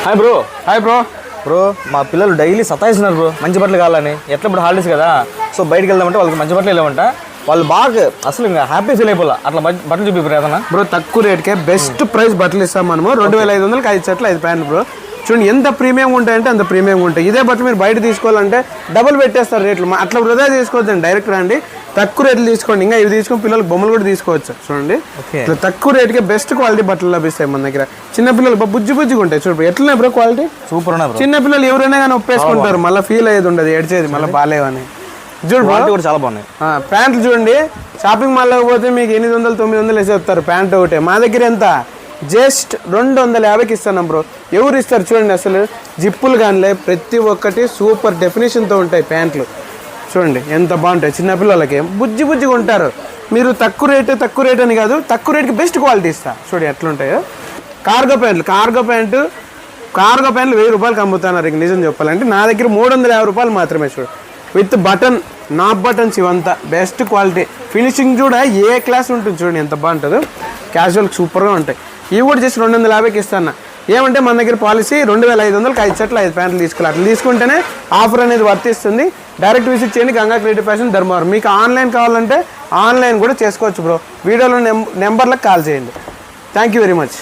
Hi bro. Hi bro. Bro మా పిల్లలు daily సతాయిస్తున్నారు bro, మంచి బట్టలు కావాలని. ఎట్లా ఇప్పుడు హాలిడేస్ కదా, సో బయటకు వెళ్దామంటే వాళ్ళకి మంచి బట్టలు వెళ్ళామంట. వాళ్ళు బాగా అసలు ఇంకా హ్యాపీ ఫీల్ అయిపోలే. అట్లా బట్టలు చూపి ఏదన్నా బ్రో తక్కువ రేట్కే బెస్ట్ ప్రైస్ బట్టలు ఇస్తాం మనము. 2500కి 5 షర్ట్లు 5 ప్యాంట్లు బ్రో. చూడండి ఎంత ప్రీమియం ఉంటాయంటే అంత ప్రీమియం ఉంటాయి. ఇదే బట్టలు మీరు బయట తీసుకోవాలంటే డబుల్ పెట్టేస్తారు రేట్లు. అట్లా వృధా తీసుకోవద్దండి, డైరెక్ట్ రండి తక్కువ రేట్లు తీసుకోండి. ఇంకా ఇవి తీసుకొని పిల్లలకు బొమ్మలు కూడా తీసుకోవచ్చు. చూడండి ఇట్లా తక్కువ రేట్కే బెస్ట్ క్వాలిటీ బట్టలు లభిస్తాయి మన దగ్గర. చిన్నపిల్లలు బుజ్జిగా ఉంటాయి. చూడండి ఎట్లున్నాయి బ్రో క్వాలిటీ, సూపర్ ఉన్నాయి. చిన్నపిల్లలు ఎవరైనా కానీ ఒప్పేసుకుంటారు, మళ్ళీ ఫీల్ అయ్యేది ఉండదు, ఏడ్చేది మళ్ళీ బాగాలేవని. చూడండి కూడా చాలా బాగున్నాయి ప్యాంట్లు. చూడండి షాపింగ్ మాల్లో పోతే మీకు 800 900 వేసి చెప్తారు ప్యాంట్ ఒకటే. మా దగ్గర ఎంత జస్ట్ 250కి ఇస్తాను బ్రో. ఎవరు ఇస్తారు చూడండి. అసలు జిప్పులు కానీ ప్రతి ఒక్కటి సూపర్ డెఫినేషన్తో ఉంటాయి ప్యాంట్లు. చూడండి ఎంత బాగుంటాయి. చిన్నపిల్లలకి బుజ్జిగా ఉంటారు. మీరు తక్కువ రేట్ అని కాదు, తక్కువ రేట్కి బెస్ట్ క్వాలిటీ ఇస్తా. చూడండి ఎట్లుంటాయో. కార్గో ప్యాంట్లు 1000 రూపాయలకి అమ్ముతున్నారు. ఇక నిజం చెప్పాలంటే నా దగ్గర 350 రూపాయలు మాత్రమే. చూడు విత్ బటన్, నాప్ బటన్స్, ఇవంతా బెస్ట్ క్వాలిటీ. ఫినిషింగ్ కూడా ఏ క్లాస్ ఉంటుంది. చూడండి ఎంత బాగుంటుందో. క్యాజువల్ సూపర్గా ఉంటాయి. ఇవి కూడా జస్ట్ 250కి ఇస్తాను. ఏమంటే మన దగ్గర పాలసీ 2500కి 5 షర్ట్లు 5 ప్యాంట్లు తీసుకోవాలి. అట్లా తీసుకుంటేనే ఆఫర్ అనేది వర్తిస్తుంది. డైరెక్ట్ విజిట్ చేయండి గంగా క్రియేటివ్ ఫ్యాషన్ ధర్మవరం. మీకు ఆన్లైన్ కావాలంటే ఆన్లైన్ కూడా చేసుకోవచ్చు బ్రో. వీడియోలో నెంబర్లకు కాల్ చేయండి. Thank you very much.